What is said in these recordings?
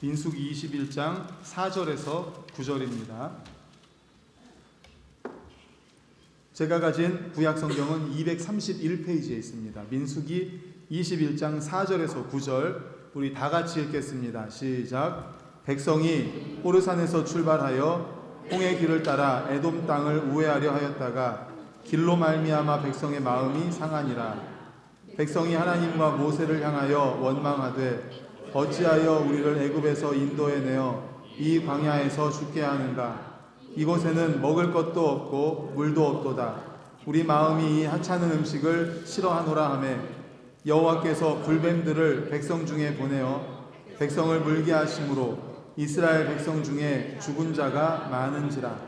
민수기 21장 4절에서 9절입니다. 제가 가진 구약 성경은 231페이지에 있습니다. 민수기 21장 4절에서 9절 우리 다 같이 읽겠습니다. 시작. 백성이 호르산에서 출발하여 홍해 길을 따라 에돔 땅을 우회하려 하였다가 길로 말미암아 백성의 마음이 상하니라. 백성이 하나님과 모세를 향하여 원망하되 어찌하여 우리를 애굽에서 인도해 내어 이 광야에서 죽게 하는가? 이곳에는 먹을 것도 없고 물도 없도다. 우리 마음이 이 하찮은 음식을 싫어하노라 하매 여호와께서 불뱀들을 백성 중에 보내어 백성을 물게 하심으로 이스라엘 백성 중에 죽은 자가 많은지라.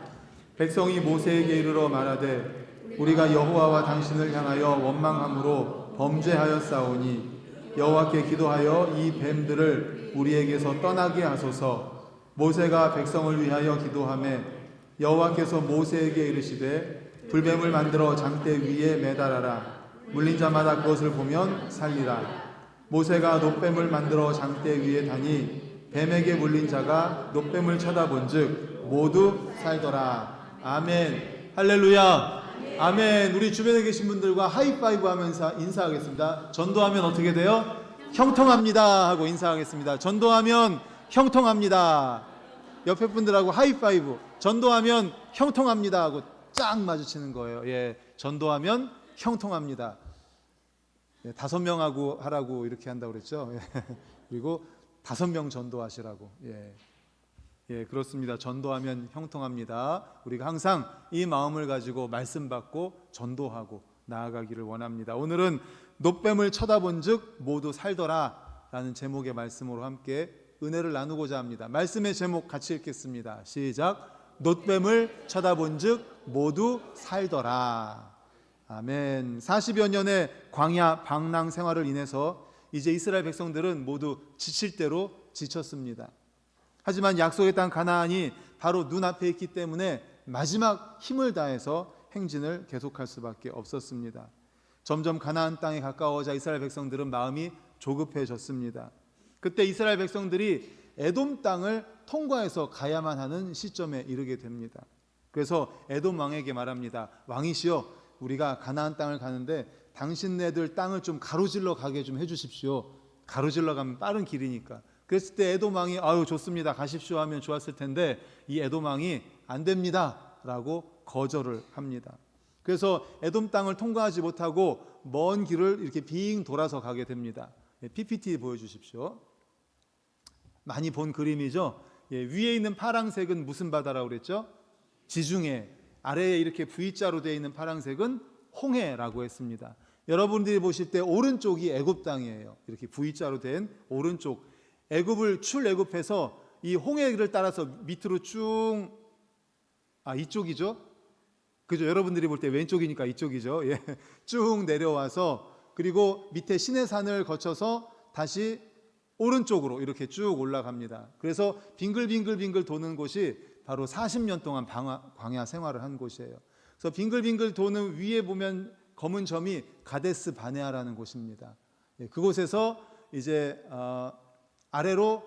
백성이 모세에게 이르러 말하되 우리가 여호와와 당신을 향하여 원망함으로 범죄하였사오니 여호와께 기도하여 이 뱀들을 우리에게서 떠나게 하소서. 모세가 백성을 위하여 기도하매 여호와께서 모세에게 이르시되 불뱀을 만들어 장대 위에 매달아라. 물린 자마다 그것을 보면 살리라. 모세가 놋뱀을 만들어 장대 위에 다니 뱀에게 물린 자가 놋뱀을 쳐다본즉 모두 살더라. 아멘. 할렐루야. 아멘. 우리 주변에 계신 분들과 하이파이브 하면서 인사하겠습니다. 전도하면 어떻게 돼요? 형통합니다 하고 인사하겠습니다. 전도하면 형통합니다. 옆에 분들하고 하이파이브. 전도하면 형통합니다 하고 쫙 마주치는 거예요. 예, 전도하면 형통합니다. 예, 5명하고 하라고 이렇게 한다고 그랬죠. 예, 그리고 5명 전도하시라고. 예, 그렇습니다. 전도하면 형통합니다. 우리가 항상 이 마음을 가지고 말씀 받고 전도하고 나아가기를 원합니다. 오늘은 놋뱀을 쳐다본즉 모두 살더라 라는 제목의 말씀으로 함께 은혜를 나누고자 합니다. 말씀의 제목 같이 읽겠습니다. 시작. 놋뱀을 쳐다본즉 모두 살더라. 아멘. 40여 년의 광야 방랑 생활을 인해서 이제 이스라엘 백성들은 모두 지칠 대로 지쳤습니다. 하지만 약속의 땅 가나안이 바로 눈앞에 있기 때문에 마지막 힘을 다해서 행진을 계속할 수밖에 없었습니다. 점점 가나안 땅에 가까워져 이스라엘 백성들은 마음이 조급해졌습니다. 그때 이스라엘 백성들이 에돔 땅을 통과해서 가야만 하는 시점에 이르게 됩니다. 그래서 에돔 왕에게 말합니다. 왕이시여, 우리가 가나안 땅을 가는데 당신네들 땅을 좀 가로질러 가게 좀 해주십시오. 가로질러 가면 빠른 길이니까. 그랬을 때 에돔 왕이 아유 좋습니다 가십시오 하면 좋았을 텐데 이 에돔 왕이 안 됩니다 라고 거절을 합니다. 그래서 에돔 땅을 통과하지 못하고 먼 길을 이렇게 빙 돌아서 가게 됩니다. PPT 보여주십시오. 많이 본 그림이죠. 위에 있는 파란색은 무슨 바다라고 그랬죠? 지중해. 아래에 이렇게 V자로 되어 있는 파란색은 홍해라고 했습니다. 여러분들이 보실 때 오른쪽이 애굽 땅이에요. 이렇게 V자로 된 오른쪽. 애굽을 출애굽해서 이 홍해를 따라서 밑으로 쭉 이쪽이죠? 그죠? 여러분들이 볼 때 왼쪽이니까 이쪽이죠. 예. 쭉 내려와서 그리고 밑에 시내산을 거쳐서 다시 오른쪽으로 이렇게 쭉 올라갑니다. 그래서 빙글빙글 도는 곳이 바로 40년 동안 광야 생활을 한 곳이에요. 그래서 빙글빙글 도는 위에 보면 검은 점이 가데스 바네아라는 곳입니다. 예. 그곳에서 이제 아래로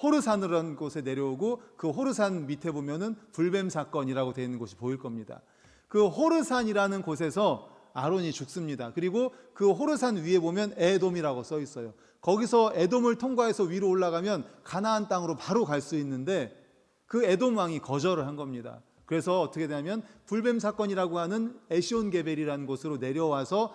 호르산이라는 곳에 내려오고 그 호르산 밑에 보면은 불뱀 사건이라고 되어 있는 곳이 보일 겁니다. 그 호르산이라는 곳에서 아론이 죽습니다. 그리고 그 호르산 위에 보면 에돔이라고 써 있어요. 거기서 에돔을 통과해서 위로 올라가면 가나안 땅으로 바로 갈 수 있는데 그 에돔 왕이 거절을 한 겁니다. 그래서 어떻게 되냐면 불뱀 사건이라고 하는 에시온 게벨이라는 곳으로 내려와서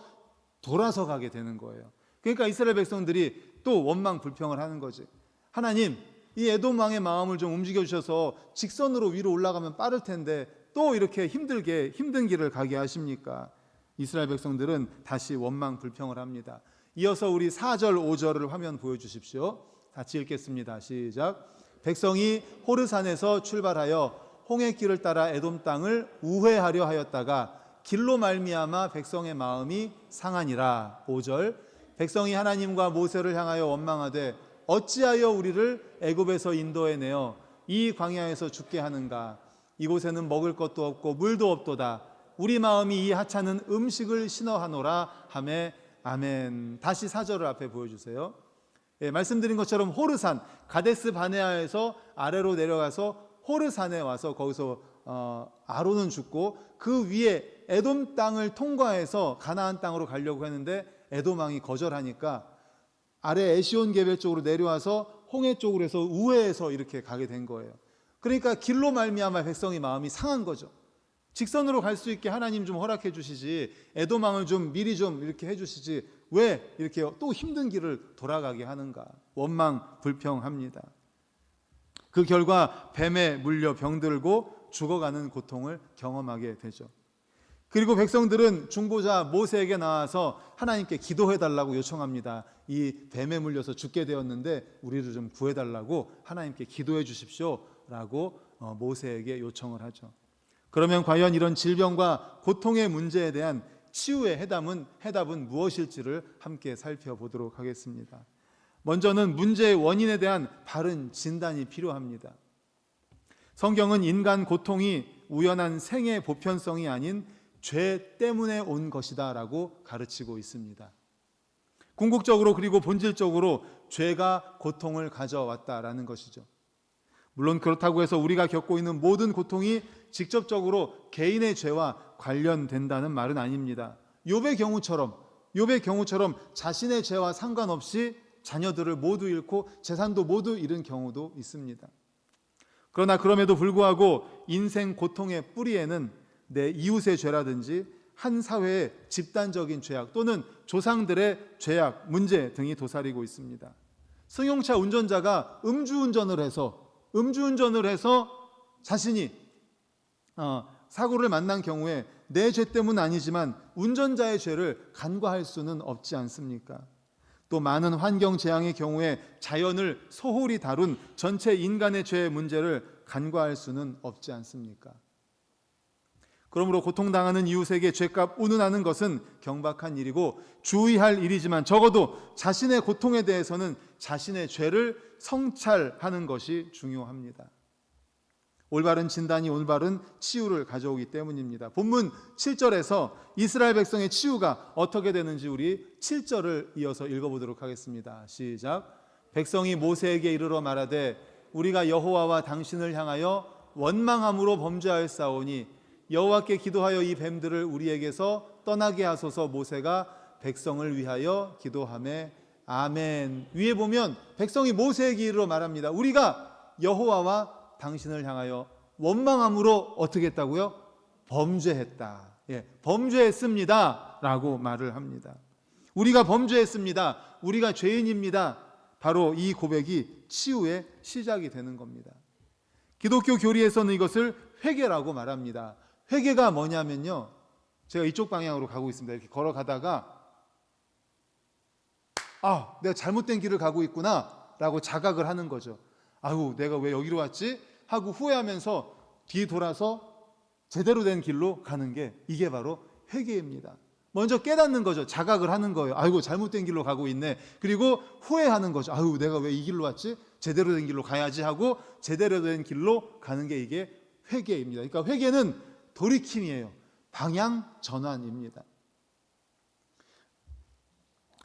돌아서 가게 되는 거예요. 그러니까 이스라엘 백성들이 또 원망 불평을 하는 거지. 하나님, 이 에돔 왕의 마음을 좀 움직여 주셔서 직선으로 위로 올라가면 빠를 텐데 또 이렇게 힘든 길을 가게 하십니까? 이스라엘 백성들은 다시 원망 불평을 합니다. 이어서 우리 4절 5절을 화면 보여주십시오. 같이 읽겠습니다. 시작. 백성이 호르산에서 출발하여 홍해길을 따라 에돔 땅을 우회하려 하였다가 길로 말미암아 백성의 마음이 상하니라. 5절. 백성이 하나님과 모세를 향하여 원망하되 어찌하여 우리를 애굽에서 인도해 내어 이 광야에서 죽게 하는가? 이곳에는 먹을 것도 없고 물도 없도다. 우리 마음이 이 하찮은 음식을 신어하노라 하매 아멘. 다시 4절을 앞에 보여주세요. 말씀드린 것처럼 호르산, 가데스 바네아에서 아래로 내려가서 호르산에 와서 거기서 아론은 죽고 그 위에 에돔 땅을 통과해서 가나안 땅으로 가려고 했는데 에돔 왕이 거절하니까 아래 에시온 게벨 쪽으로 내려와서 홍해 쪽으로 해서 우회해서 이렇게 가게 된 거예요. 그러니까 길로 말미암아 백성이 마음이 상한 거죠. 직선으로 갈 수 있게 하나님 좀 허락해 주시지, 에돔 왕을 좀 미리 좀 이렇게 해 주시지 왜 이렇게 또 힘든 길을 돌아가게 하는가. 원망 불평합니다. 그 결과 뱀에 물려 병들고 죽어가는 고통을 경험하게 되죠. 그리고 백성들은 중보자 모세에게 나와서 하나님께 기도해달라고 요청합니다. 이 뱀에 물려서 죽게 되었는데 우리를 좀 구해달라고 하나님께 기도해 주십시오 라고 모세에게 요청을 하죠. 그러면 과연 이런 질병과 고통의 문제에 대한 치유의 해답은 무엇일지를 함께 살펴보도록 하겠습니다. 먼저는 문제의 원인에 대한 바른 진단이 필요합니다. 성경은 인간 고통이 우연한 생의 보편성이 아닌 죄 때문에 온 것이다 라고 가르치고 있습니다. 궁극적으로 그리고 본질적으로 죄가 고통을 가져왔다라는 것이죠. 물론 그렇다고 해서 우리가 겪고 있는 모든 고통이 직접적으로 개인의 죄와 관련된다는 말은 아닙니다. 욥의 경우처럼 자신의 죄와 상관없이 자녀들을 모두 잃고 재산도 모두 잃은 경우도 있습니다. 그러나 그럼에도 불구하고 인생 고통의 뿌리에는 내 이웃의 죄라든지 한 사회의 집단적인 죄악 또는 조상들의 죄악, 문제 등이 도사리고 있습니다. 승용차 운전자가 음주운전을 해서 자신이 사고를 만난 경우에 내 죄 때문은 아니지만 운전자의 죄를 간과할 수는 없지 않습니까? 또 많은 환경 재앙의 경우에 자연을 소홀히 다룬 전체 인간의 죄의 문제를 간과할 수는 없지 않습니까? 그러므로 고통당하는 이웃에게 죄값 운운하는 것은 경박한 일이고 주의할 일이지만 적어도 자신의 고통에 대해서는 자신의 죄를 성찰하는 것이 중요합니다. 올바른 진단이 올바른 치유를 가져오기 때문입니다. 본문 7절에서 이스라엘 백성의 치유가 어떻게 되는지 우리 7절을 이어서 읽어보도록 하겠습니다. 시작. 백성이 모세에게 이르러 말하되 우리가 여호와와 당신을 향하여 원망함으로 범죄하였사오니 여호와께 기도하여 이 뱀들을 우리에게서 떠나게 하소서. 모세가 백성을 위하여 기도하매 아멘. 위에 보면 백성이 모세에게 이르러 말합니다. 우리가 여호와와 당신을 향하여 원망함으로 어떻게 했다고요? 범죄했다. 범죄했습니다 라고 말을 합니다. 우리가 범죄했습니다. 우리가 죄인입니다. 바로 이 고백이 치유의 시작이 되는 겁니다. 기독교 교리에서는 이것을 회개라고 말합니다. 회개가 뭐냐면요, 제가 이쪽 방향으로 가고 있습니다. 이렇게 걸어가다가 내가 잘못된 길을 가고 있구나 라고 자각을 하는 거죠. 아유, 내가 왜 여기로 왔지? 하고 후회하면서 뒤 돌아서 제대로 된 길로 가는 게 이게 바로 회개입니다. 먼저 깨닫는 거죠. 자각을 하는 거예요. 아이고, 잘못된 길로 가고 있네. 그리고 후회하는 거죠. 아유, 내가 왜 이 길로 왔지? 제대로 된 길로 가야지 하고 제대로 된 길로 가는 게 이게 회개입니다. 그러니까 회개는 돌이킴이에요. 방향 전환입니다.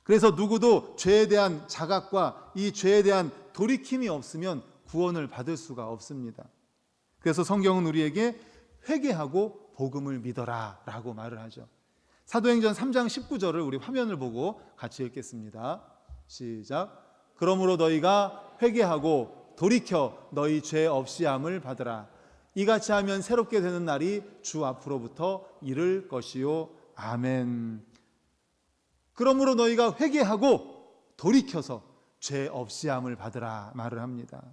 그래서 누구도 죄에 대한 자각과 이 죄에 대한 돌이킴이 없으면 구원을 받을 수가 없습니다. 그래서 성경은 우리에게 회개하고 복음을 믿어라 라고 말을 하죠. 사도행전 3장 19절을 우리 화면을 보고 같이 읽겠습니다. 시작. 그러므로 너희가 회개하고 돌이켜 너희 죄 없이함을 받으라. 이같이 하면 새롭게 되는 날이 주 앞으로부터 이를 것이요. 아멘. 그러므로 너희가 회개하고 돌이켜서 죄 없이함을 받으라 말을 합니다.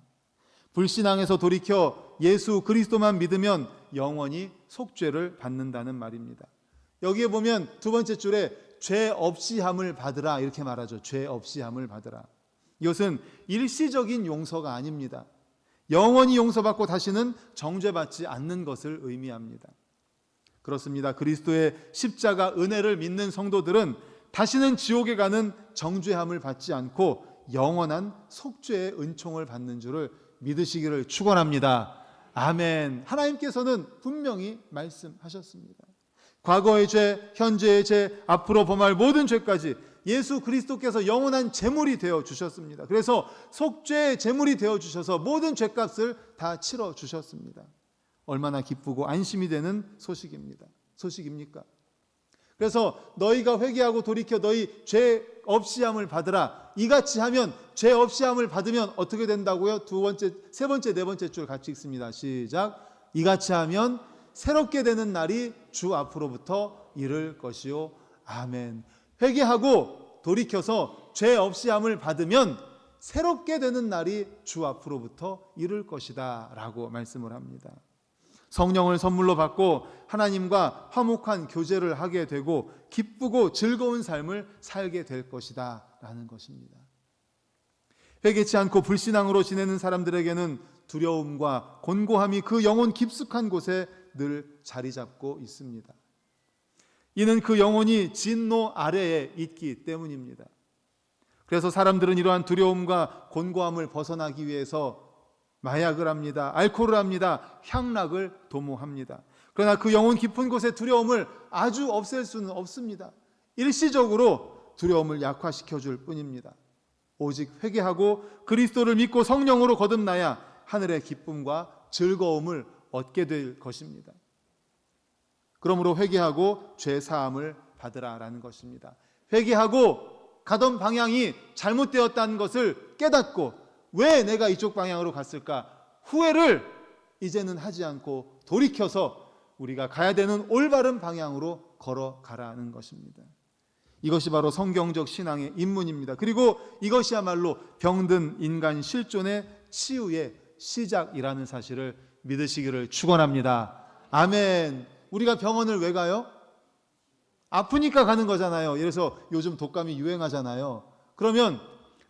불신앙에서 돌이켜 예수 그리스도만 믿으면 영원히 속죄를 받는다는 말입니다. 여기에 보면 두 번째 줄에 죄 없이함을 받으라 이렇게 말하죠. 죄 없이함을 받으라. 이것은 일시적인 용서가 아닙니다. 영원히 용서받고 다시는 정죄받지 않는 것을 의미합니다. 그렇습니다. 그리스도의 십자가 은혜를 믿는 성도들은 다시는 지옥에 가는 정죄함을 받지 않고 영원한 속죄의 은총을 받는 줄을 믿으시기를 축원합니다. 아멘. 하나님께서는 분명히 말씀하셨습니다. 과거의 죄, 현재의 죄, 앞으로 범할 모든 죄까지 예수 그리스도께서 영원한 제물이 되어 주셨습니다. 그래서 속죄의 제물이 되어 주셔서 모든 죄값을 다 치러 주셨습니다. 얼마나 기쁘고 안심이 되는 소식입니까? 그래서 너희가 회개하고 돌이켜 너희 죄 없이함을 받으라. 이같이 하면, 죄 없이함을 받으면 어떻게 된다고요? 두 번째, 세 번째, 네 번째 줄 같이 읽습니다. 시작. 이같이 하면 새롭게 되는 날이 주 앞으로부터 이를 것이요. 아멘. 회개하고 돌이켜서 죄 없이함을 받으면 새롭게 되는 날이 주 앞으로부터 이를 것이다 라고 말씀을 합니다. 성령을 선물로 받고 하나님과 화목한 교제를 하게 되고 기쁘고 즐거운 삶을 살게 될 것이다 라는 것입니다. 회개치 않고 불신앙으로 지내는 사람들에게는 두려움과 곤고함이 그 영혼 깊숙한 곳에 늘 자리 잡고 있습니다. 이는 그 영혼이 진노 아래에 있기 때문입니다. 그래서 사람들은 이러한 두려움과 곤고함을 벗어나기 위해서 마약을 합니다. 알코올을 합니다. 향락을 도모합니다. 그러나 그 영혼 깊은 곳의 두려움을 아주 없앨 수는 없습니다. 일시적으로 두려움을 약화시켜 줄 뿐입니다. 오직 회개하고 그리스도를 믿고 성령으로 거듭나야 하늘의 기쁨과 즐거움을 얻게 될 것입니다. 그러므로 회개하고 죄 사함을 받으라라는 것입니다. 회개하고 가던 방향이 잘못되었다는 것을 깨닫고 왜 내가 이쪽 방향으로 갔을까? 후회를 이제는 하지 않고 돌이켜서 우리가 가야 되는 올바른 방향으로 걸어가라는 것입니다. 이것이 바로 성경적 신앙의 입문입니다. 그리고 이것이야말로 병든 인간 실존의 치유의 시작이라는 사실을 믿으시기를 축원합니다. 아멘. 우리가 병원을 왜 가요? 아프니까 가는 거잖아요. 그래서 요즘 독감이 유행하잖아요. 그러면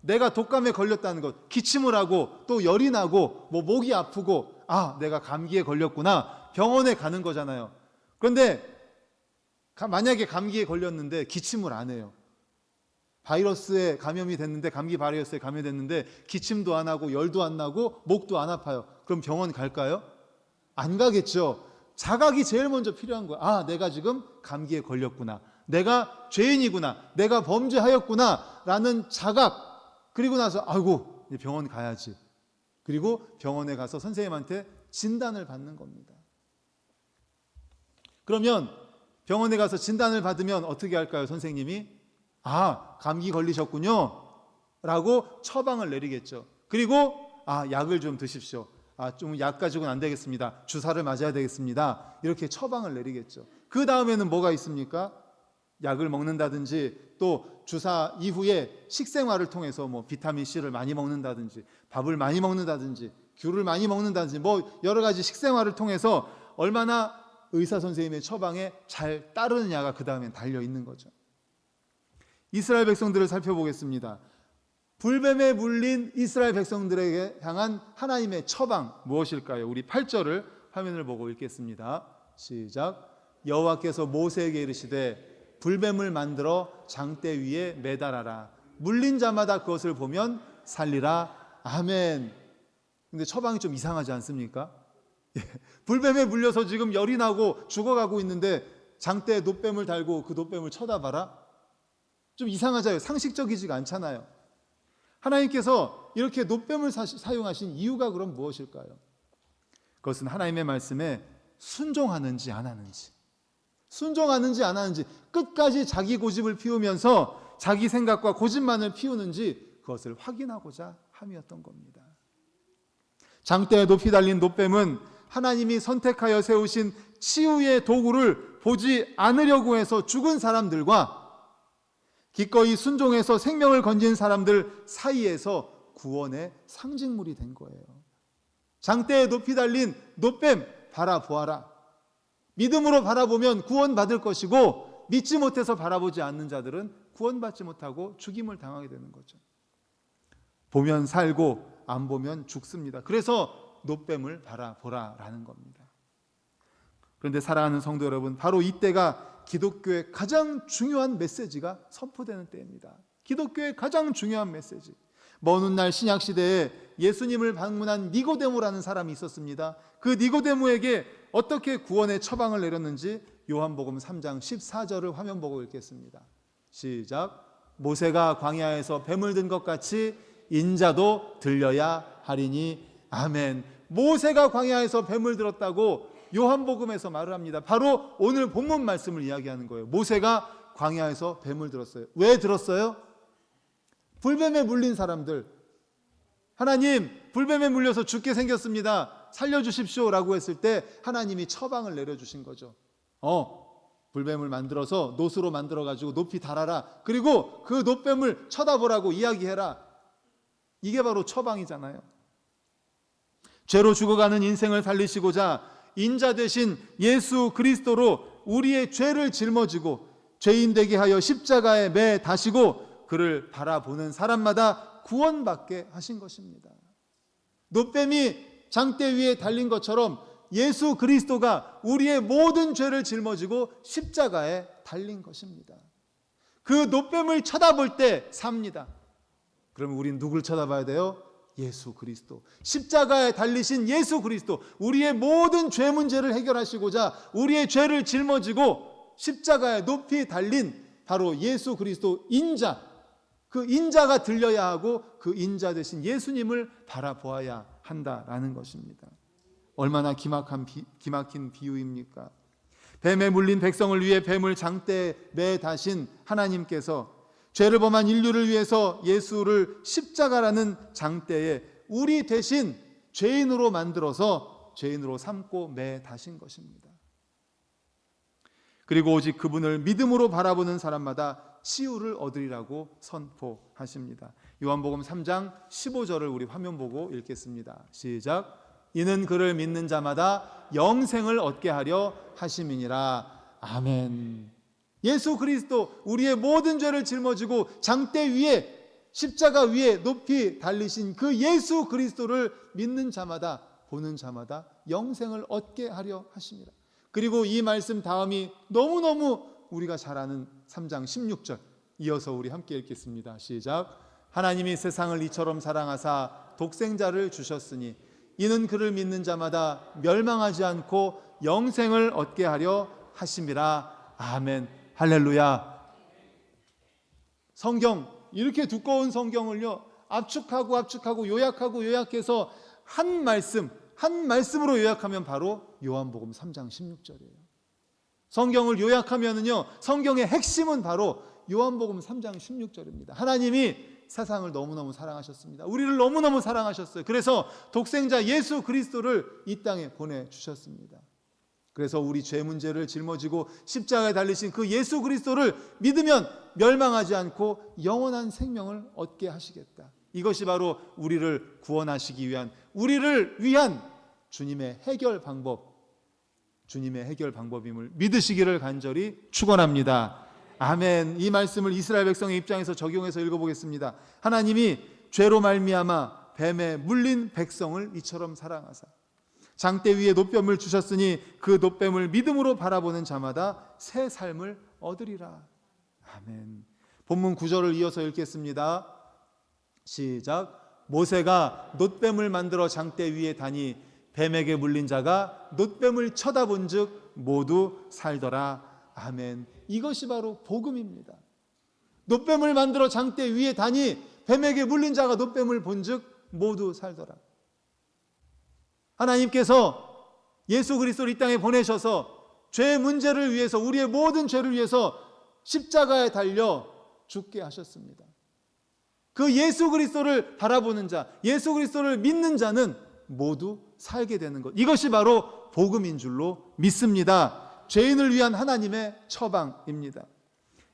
내가 독감에 걸렸다는 것, 기침을 하고 또 열이 나고 뭐 목이 아프고 내가 감기에 걸렸구나 병원에 가는 거잖아요. 그런데 만약에 감기에 걸렸는데 기침을 안 해요. 바이러스에 감염이 됐는데, 감기 바이러스에 감염됐는데 기침도 안 하고 열도 안 나고 목도 안 아파요. 그럼 병원 갈까요? 안 가겠죠. 자각이 제일 먼저 필요한 거야. 내가 지금 감기에 걸렸구나, 내가 죄인이구나, 내가 범죄하였구나 라는 자각. 그리고 나서 아이고 병원 가야지. 그리고 병원에 가서 선생님한테 진단을 받는 겁니다. 그러면 병원에 가서 진단을 받으면 어떻게 할까요? 선생님이 감기 걸리셨군요 라고 처방을 내리겠죠. 그리고 약을 좀 드십시오. 좀 약 가지고는 안 되겠습니다. 주사를 맞아야 되겠습니다. 이렇게 처방을 내리겠죠. 그 다음에는 뭐가 있습니까? 약을 먹는다든지 또 주사 이후에 식생활을 통해서 뭐 비타민C를 많이 먹는다든지 밥을 많이 먹는다든지 귤을 많이 먹는다든지 뭐 여러 가지 식생활을 통해서 얼마나 의사 선생님의 처방에 잘 따르느냐가 그 다음엔 달려 있는 거죠. 이스라엘 백성들을 살펴보겠습니다. 불뱀에 물린 이스라엘 백성들에게 향한 하나님의 처방 무엇일까요? 우리 8절을 화면을 보고 읽겠습니다. 시작. 여호와께서 모세에게 이르시되 불뱀을 만들어 장대 위에 매달아라. 물린 자마다 그것을 보면 살리라. 아멘. 근데 처방이 좀 이상하지 않습니까? 불뱀에 물려서 지금 열이 나고 죽어가고 있는데 장대에 놋뱀을 달고 그 놋뱀을 쳐다봐라? 좀 이상하잖아요. 상식적이지가 않잖아요. 하나님께서 이렇게 놋뱀을 사용하신 이유가 그럼 무엇일까요? 그것은 하나님의 말씀에 순종하는지 안 하는지, 순종하는지 안 하는지, 끝까지 자기 고집을 피우면서 자기 생각과 고집만을 피우는지 그것을 확인하고자 함이었던 겁니다. 장대에 높이 달린 놋뱀은 하나님이 선택하여 세우신 치유의 도구를 보지 않으려고 해서 죽은 사람들과 기꺼이 순종해서 생명을 건진 사람들 사이에서 구원의 상징물이 된 거예요. 장대에 높이 달린 놋뱀 바라보아라. 믿음으로 바라보면 구원받을 것이고 믿지 못해서 바라보지 않는 자들은 구원받지 못하고 죽임을 당하게 되는 거죠. 보면 살고 안 보면 죽습니다. 그래서 놋뱀을 바라보라라는 겁니다. 그런데 사랑하는 성도 여러분, 바로 이때가 기독교의 가장 중요한 메시지가 선포되는 때입니다. 기독교의 가장 중요한 메시지. 먼 훗날 신약시대에 예수님을 방문한 니고데모라는 사람이 있었습니다. 그 니고데모에게 어떻게 구원의 처방을 내렸는지 요한복음 3장 14절을 화면 보고 읽겠습니다. 시작. 모세가 광야에서 뱀을 든 것 같이 인자도 들려야 하리니. 아멘. 모세가 광야에서 뱀을 들었다고 요한복음에서 말을 합니다. 바로 오늘 본문 말씀을 이야기하는 거예요. 모세가 광야에서 뱀을 들었어요. 왜 들었어요? 불뱀에 물린 사람들, 하나님 불뱀에 물려서 죽게 생겼습니다, 살려주십시오 라고 했을 때 하나님이 처방을 내려주신 거죠. 불뱀을 만들어서 노수로 만들어가지고 높이 달아라. 그리고 그 노뱀을 쳐다보라고 이야기해라. 이게 바로 처방이잖아요. 죄로 죽어가는 인생을 살리시고자 인자 되신 예수 그리스도로 우리의 죄를 짊어지고 죄인 되게 하여 십자가에 매 다시고 그를 바라보는 사람마다 구원받게 하신 것입니다. 노뱀이 장대 위에 달린 것처럼 예수 그리스도가 우리의 모든 죄를 짊어지고 십자가에 달린 것입니다. 그 노뱀을 쳐다볼 때 삽니다. 그러면 우린 누굴 쳐다봐야 돼요? 예수 그리스도. 십자가에 달리신 예수 그리스도. 우리의 모든 죄 문제를 해결하시고자 우리의 죄를 짊어지고 십자가에 높이 달린 바로 예수 그리스도 인자. 그 인자가 들려야 하고 그 인자 되신 예수님을 바라보아야 한다라는 것입니다. 얼마나 기막힌 비유입니까? 뱀에 물린 백성을 위해 뱀을 장대에 매 다신 하나님께서 죄를 범한 인류를 위해서 예수를 십자가라는 장대에 우리 대신 죄인으로 만들어서 죄인으로 삼고 매 다신 것입니다. 그리고 오직 그분을 믿음으로 바라보는 사람마다 치유를 얻으리라고 선포하십니다. 요한복음 3장 15절을 우리 화면 보고 읽겠습니다. 시작. 이는 그를 믿는 자마다 영생을 얻게 하려 하심이니라. 아멘. 예수 그리스도 우리의 모든 죄를 짊어지고 장대 위에 십자가 위에 높이 달리신 그 예수 그리스도를 믿는 자마다 보는 자마다 영생을 얻게 하려 하심이라. 그리고 이 말씀 다음이 너무너무 우리가 잘 아는 3장 16절 이어서 우리 함께 읽겠습니다. 시작. 하나님이 세상을 이처럼 사랑하사 독생자를 주셨으니 이는 그를 믿는 자마다 멸망하지 않고 영생을 얻게 하려 하심이라. 아멘. 할렐루야. 성경, 이렇게 두꺼운 성경을요 압축하고 요약해서 한 말씀으로 요약하면 바로 요한복음 3장 16절이에요. 성경을 요약하면은요 성경의 핵심은 바로 요한복음 3장 16절입니다. 하나님이 세상을 너무너무 사랑하셨습니다. 우리를 너무너무 사랑하셨어요. 그래서 독생자 예수 그리스도를 이 땅에 보내주셨습니다. 그래서 우리 죄 문제를 짊어지고 십자가에 달리신 그 예수 그리스도를 믿으면 멸망하지 않고 영원한 생명을 얻게 하시겠다. 이것이 바로 우리를 구원하시기 위한, 우리를 위한 주님의 해결 방법임을 믿으시기를 간절히 축원합니다. 아멘. 이 말씀을 이스라엘 백성의 입장에서 적용해서 읽어보겠습니다. 하나님이 죄로 말미암아 뱀에 물린 백성을 이처럼 사랑하사 장대 위에 노뱀을 주셨으니 그 노뱀을 믿음으로 바라보는 자마다 새 삶을 얻으리라. 아멘. 본문 9절을 이어서 읽겠습니다. 시작. 모세가 노뱀을 만들어 장대 위에 다니 뱀에게 물린 자가 노뱀을 쳐다본 즉 모두 살더라. 아멘. 이것이 바로 복음입니다. 노뱀을 만들어 장대 위에 다니 뱀에게 물린 자가 노뱀을 본 즉 모두 살더라. 하나님께서 예수 그리스도를 이 땅에 보내셔서 죄 문제를 위해서, 우리의 모든 죄를 위해서 십자가에 달려 죽게 하셨습니다. 그 예수 그리스도를 바라보는 자, 예수 그리스도를 믿는 자는 모두 살게 되는 것, 이것이 바로 복음인 줄로 믿습니다. 죄인을 위한 하나님의 처방입니다.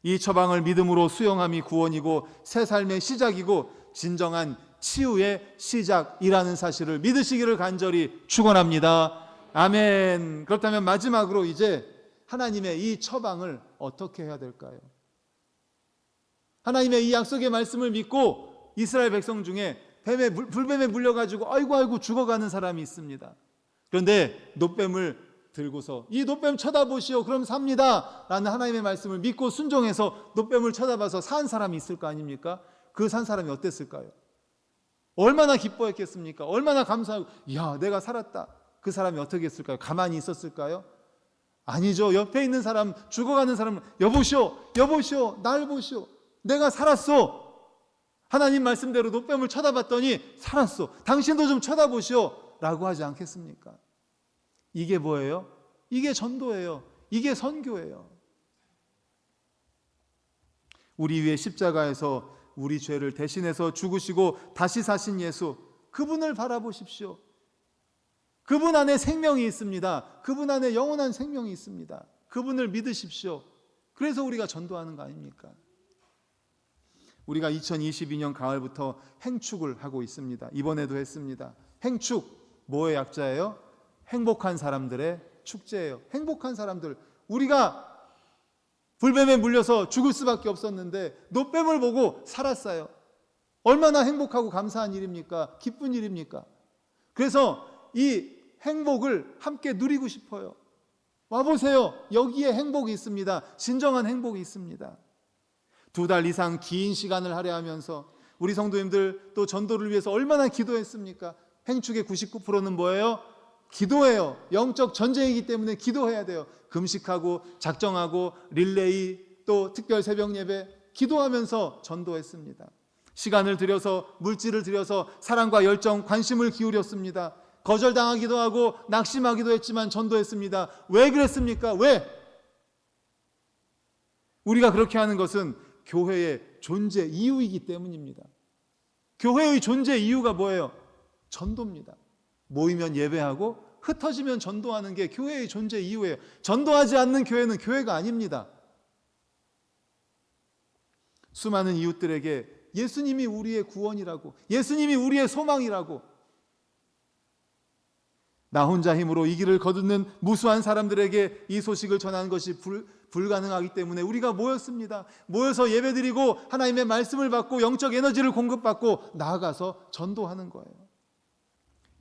이 처방을 믿음으로 수용함이 구원이고 새 삶의 시작이고 진정한 치유의 시작이라는 사실을 믿으시기를 간절히 축원합니다. 아멘. 그렇다면 마지막으로 이제 하나님의 이 처방을 어떻게 해야 될까요? 하나님의 이 약속의 말씀을 믿고 이스라엘 백성 중에 불뱀에 물려가지고 아이고 죽어가는 사람이 있습니다. 그런데 노뱀을 들고서 이 노뱀 쳐다보시오 그럼 삽니다 라는 하나님의 말씀을 믿고 순종해서 노뱀을 쳐다봐서 산 사람이 있을 거 아닙니까? 그 산 사람이 어땠을까요? 얼마나 기뻐했겠습니까? 얼마나 감사하고 야 내가 살았다. 그 사람이 어떻게 했을까요? 가만히 있었을까요? 아니죠. 옆에 있는 사람, 죽어가는 사람은 여보시오 날 보시오, 내가 살았어. 하나님 말씀대로 노뱀을 쳐다봤더니 살았어. 당신도 좀 쳐다보시오. 라고 하지 않겠습니까? 이게 뭐예요? 이게 전도예요. 이게 선교예요. 우리 위에 십자가에서 우리 죄를 대신해서 죽으시고 다시 사신 예수, 그분을 바라보십시오. 그분 안에 생명이 있습니다. 그분 안에 영원한 생명이 있습니다. 그분을 믿으십시오. 그래서 우리가 전도하는 거 아닙니까? 우리가 2022년 가을부터 행축을 하고 있습니다. 이번에도 했습니다. 행축, 뭐의 약자예요? 행복한 사람들의 축제예요. 행복한 사람들, 우리가 불뱀에 물려서 죽을 수밖에 없었는데 노뱀을 보고 살았어요. 얼마나 행복하고 감사한 일입니까? 기쁜 일입니까? 그래서 이 행복을 함께 누리고 싶어요. 와보세요. 여기에 행복이 있습니다. 진정한 행복이 있습니다. 2달 이상 긴 시간을 할애하면서 우리 성도님들 또 전도를 위해서 얼마나 기도했습니까? 행축의 99%는 뭐예요? 기도해요. 영적 전쟁이기 때문에 기도해야 돼요. 금식하고 작정하고 릴레이 또 특별 새벽 예배 기도하면서 전도했습니다. 시간을 들여서 물질을 들여서 사랑과 열정, 관심을 기울였습니다. 거절당하기도 하고 낙심하기도 했지만 전도했습니다. 왜 그랬습니까? 왜? 우리가 그렇게 하는 것은 교회의 존재 이유이기 때문입니다. 교회의 존재 이유가 뭐예요? 전도입니다. 모이면 예배하고 흩어지면 전도하는 게 교회의 존재 이유예요. 전도하지 않는 교회는 교회가 아닙니다. 수많은 이웃들에게 예수님이 우리의 구원이라고, 예수님이 우리의 소망이라고, 나 혼자 힘으로 이 길을 거두는 무수한 사람들에게 이 소식을 전하는 것이 불가능하기 때문에 우리가 모였습니다. 모여서 예배드리고 하나님의 말씀을 받고 영적 에너지를 공급받고 나아가서 전도하는 거예요.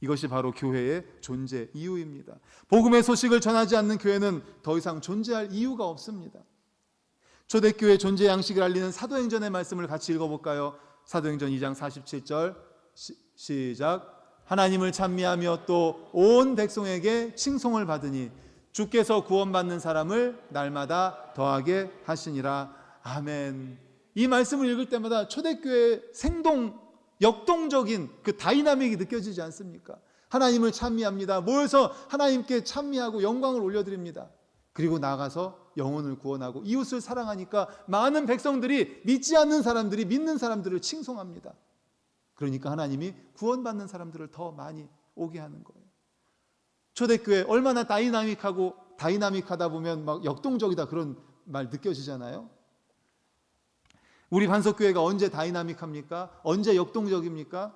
이것이 바로 교회의 존재 이유입니다. 복음의 소식을 전하지 않는 교회는 더 이상 존재할 이유가 없습니다. 초대교회 존재 양식을 알리는 사도행전의 말씀을 같이 읽어볼까요? 사도행전 2장 47절 시작. 하나님을 찬미하며 또 온 백성에게 칭송을 받으니 주께서 구원받는 사람을 날마다 더하게 하시니라. 아멘. 이 말씀을 읽을 때마다 초대교회의 역동적인 그 다이나믹이 느껴지지 않습니까? 하나님을 찬미합니다. 모여서 하나님께 찬미하고 영광을 올려드립니다. 그리고 나가서 영혼을 구원하고 이웃을 사랑하니까 많은 백성들이 믿지 않는 사람들이 믿는 사람들을 칭송합니다. 그러니까 하나님이 구원받는 사람들을 더 많이 오게 하는 거예요. 초대교회 얼마나 다이나믹하다 보면 막 역동적이다 그런 말 느껴지잖아요. 우리 반석교회가 언제 다이나믹합니까? 언제 역동적입니까?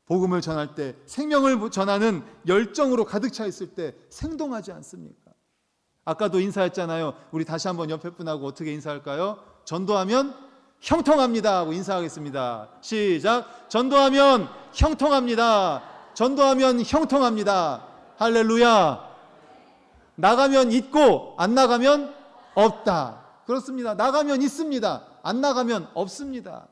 복음을 전할 때, 생명을 전하는 열정으로 가득 차 있을 때 생동하지 않습니까? 아까도 인사했잖아요. 우리 다시 한번 옆에 분하고 어떻게 인사할까요? 전도하면 형통합니다 하고 인사하겠습니다. 시작. 전도하면 형통합니다. 전도하면 형통합니다. 할렐루야. 나가면 있고 안 나가면 없다. 그렇습니다. 나가면 있습니다. 안 나가면 없습니다.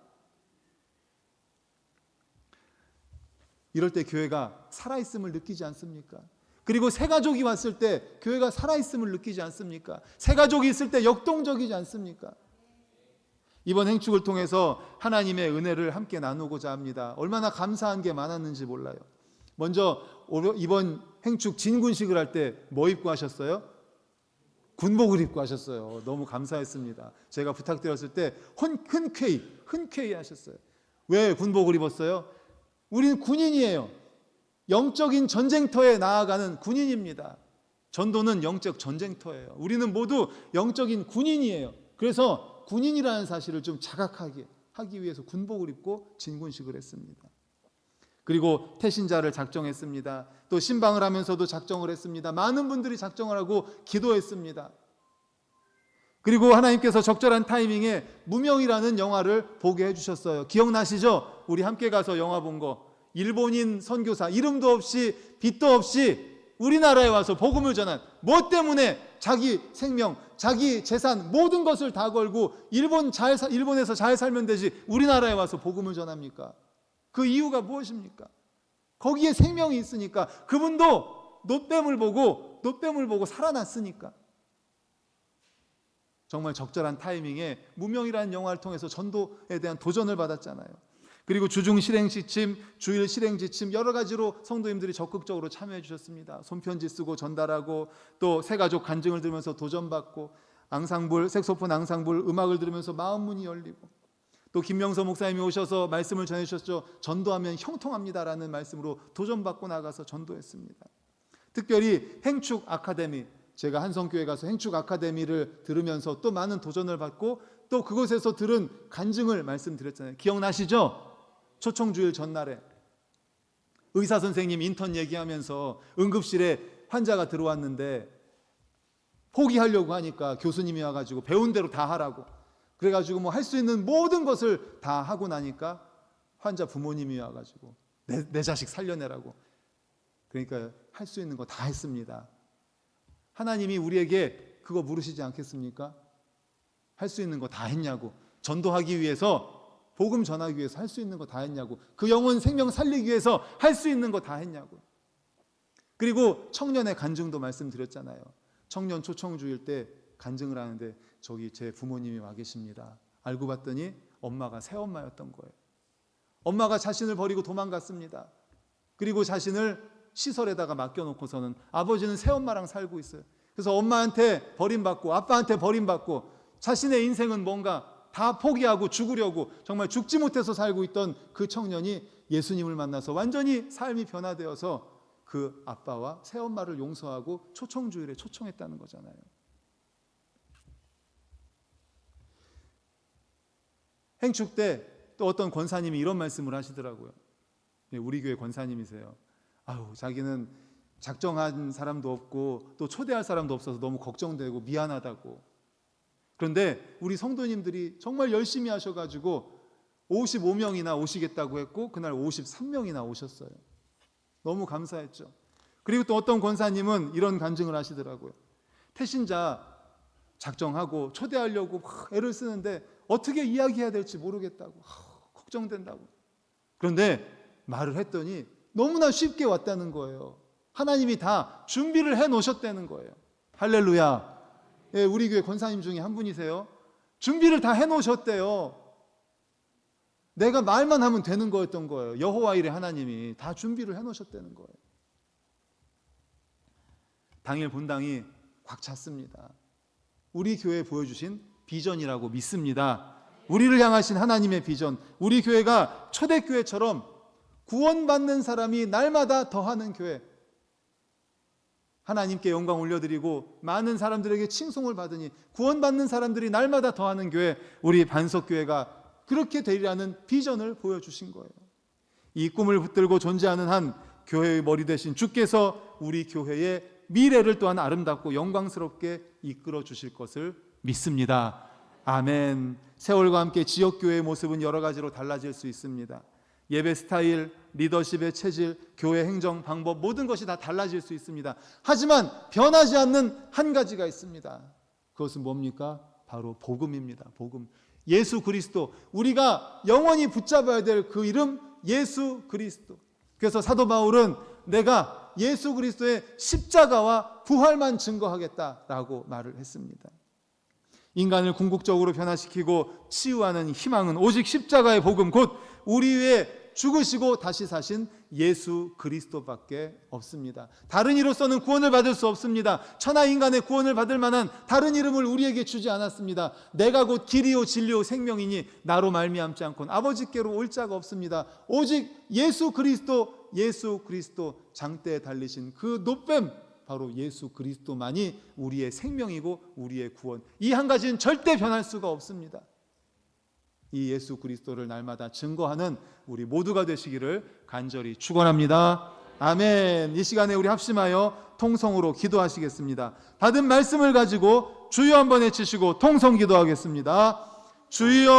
이럴 때 교회가 살아있음을 느끼지 않습니까? 그리고 새 가족이 왔을 때 교회가 살아있음을 느끼지 않습니까? 새 가족이 있을 때 역동적이지 않습니까? 이번 행축을 통해서 하나님의 은혜를 함께 나누고자 합니다. 얼마나 감사한 게 많았는지 몰라요. 먼저 이번 행축 진군식을 할 때 뭐 입고 하셨어요? 군복을 입고 하셨어요. 너무 감사했습니다. 제가 부탁드렸을 때 흔쾌히 하셨어요. 왜 군복을 입었어요? 우리는 군인이에요. 영적인 전쟁터에 나아가는 군인입니다. 전도는 영적 전쟁터예요. 우리는 모두 영적인 군인이에요. 그래서 군인이라는 사실을 좀 자각하게 하기 위해서 군복을 입고 진군식을 했습니다. 그리고 태신자를 작정했습니다. 또 신방을 하면서도 작정을 했습니다. 많은 분들이 작정을 하고 기도했습니다. 그리고 하나님께서 적절한 타이밍에 무명이라는 영화를 보게 해주셨어요. 기억나시죠? 우리 함께 가서 영화 본 거. 일본인 선교사, 이름도 없이 빚도 없이 우리나라에 와서 복음을 전한, 뭐 때문에 자기 생명, 자기 재산 모든 것을 다 걸고 일본에서 잘 살면 되지 우리나라에 와서 복음을 전합니까? 그 이유가 무엇입니까? 거기에 생명이 있으니까. 그분도 노뱀을 보고 살아났으니까. 정말 적절한 타이밍에 무명이라는 영화를 통해서 전도에 대한 도전을 받았잖아요. 그리고 주중 실행 지침, 주일 실행 지침 여러 가지로 성도님들이 적극적으로 참여해 주셨습니다. 손편지 쓰고 전달하고 또 새가족 간증을 들으면서 도전받고 앙상블, 색소폰 앙상블 음악을 들으면서 마음 문이 열리고 또 김명서 목사님이 오셔서 말씀을 전해 주셨죠. 전도하면 형통합니다라는 말씀으로 도전받고 나가서 전도했습니다. 특별히 행축 아카데미, 제가 한성교회 가서 행축 아카데미를 들으면서 또 많은 도전을 받고 또 그곳에서 들은 간증을 말씀드렸잖아요. 기억나시죠? 초청주일 전날에 의사 선생님 인턴 얘기하면서 응급실에 환자가 들어왔는데 포기하려고 하니까 교수님이 와가지고 배운 대로 다 하라고 그래가지고 뭐 할 수 있는 모든 것을 다 하고 나니까 환자 부모님이 와가지고 내 자식 살려내라고, 그러니까 할 수 있는 거 다 했습니다. 하나님이 우리에게 그거 물으시지 않겠습니까? 할 수 있는 거 다 했냐고, 전도하기 위해서 복음 전하기 위해서 할 수 있는 거 다 했냐고, 그 영혼 생명 살리기 위해서 할 수 있는 거 다 했냐고. 그리고 청년의 간증도 말씀드렸잖아요. 청년 초청주일 때 간증을 하는데 저기 제 부모님이 와 계십니다. 알고 봤더니 엄마가 새엄마였던 거예요. 엄마가 자신을 버리고 도망갔습니다. 그리고 자신을 시설에다가 맡겨놓고서는 아버지는 새엄마랑 살고 있어요. 그래서 엄마한테 버림받고 아빠한테 버림받고 자신의 인생은 뭔가 다 포기하고 죽으려고 정말 죽지 못해서 살고 있던 그 청년이 예수님을 만나서 완전히 삶이 변화되어서 그 아빠와 새엄마를 용서하고 초청주일에 초청했다는 거잖아요. 행축 때 또 어떤 권사님이 이런 말씀을 하시더라고요. 우리 교회 권사님이세요. 아유, 자기는 작정한 사람도 없고 또 초대할 사람도 없어서 너무 걱정되고 미안하다고. 그런데 우리 성도님들이 정말 열심히 하셔가지고 55명이나 오시겠다고 했고 그날 53명이나 오셨어요. 너무 감사했죠. 그리고 또 어떤 권사님은 이런 간증을 하시더라고요. 태신자 작정하고 초대하려고 막 애를 쓰는데 어떻게 이야기해야 될지 모르겠다고, 걱정된다고. 그런데 말을 했더니 너무나 쉽게 왔다는 거예요. 하나님이 다 준비를 해 놓으셨다는 거예요. 할렐루야. 예, 우리 교회 권사님 중에 한 분이세요. 준비를 다 해 놓으셨대요. 내가 말만 하면 되는 거였던 거예요. 여호와 일에 하나님이 다 준비를 해 놓으셨다는 거예요. 당일 본당이 꽉 찼습니다. 우리 교회에 보여주신 비전이라고 믿습니다. 우리를 향하신 하나님의 비전, 우리 교회가 초대교회처럼 구원받는 사람이 날마다 더하는 교회, 하나님께 영광 올려드리고 많은 사람들에게 칭송을 받으니 구원받는 사람들이 날마다 더하는 교회, 우리 반석교회가 그렇게 되리라는 비전을 보여주신 거예요. 이 꿈을 붙들고 존재하는 한 교회의 머리 되신 주께서 우리 교회의 미래를 또한 아름답고 영광스럽게 이끌어 주실 것을 믿습니다. 아멘. 세월과 함께 지역교회의 모습은 여러 가지로 달라질 수 있습니다. 예배 스타일, 리더십의 체질, 교회 행정, 방법 모든 것이 다 달라질 수 있습니다. 하지만 변하지 않는 한 가지가 있습니다. 그것은 뭡니까? 바로 복음입니다. 복음. 예수 그리스도, 우리가 영원히 붙잡아야 될 그 이름 예수 그리스도. 그래서 사도 바울은 내가 예수 그리스도의 십자가와 부활만 증거하겠다라고 말을 했습니다. 인간을 궁극적으로 변화시키고 치유하는 희망은 오직 십자가의 복음, 곧 우리 위에 죽으시고 다시 사신 예수 그리스도밖에 없습니다. 다른 이로서는 구원을 받을 수 없습니다. 천하 인간의 구원을 받을 만한 다른 이름을 우리에게 주지 않았습니다. 내가 곧 길이요 진리요 생명이니 나로 말미암지 않고는 아버지께로 올 자가 없습니다. 오직 예수 그리스도, 예수 그리스도, 장대에 달리신 그 노뱀 바로 예수 그리스도만이 우리의 생명이고 우리의 구원, 이 한 가지는 절대 변할 수가 없습니다. 이 예수 그리스도를 날마다 증거하는 우리 모두가 되시기를 간절히 축원합니다. 아멘. 이 시간에 우리 합심하여 통성으로 기도하시겠습니다. 받은 말씀을 가지고 주여 한번 외치시고 통성 기도하겠습니다. 주여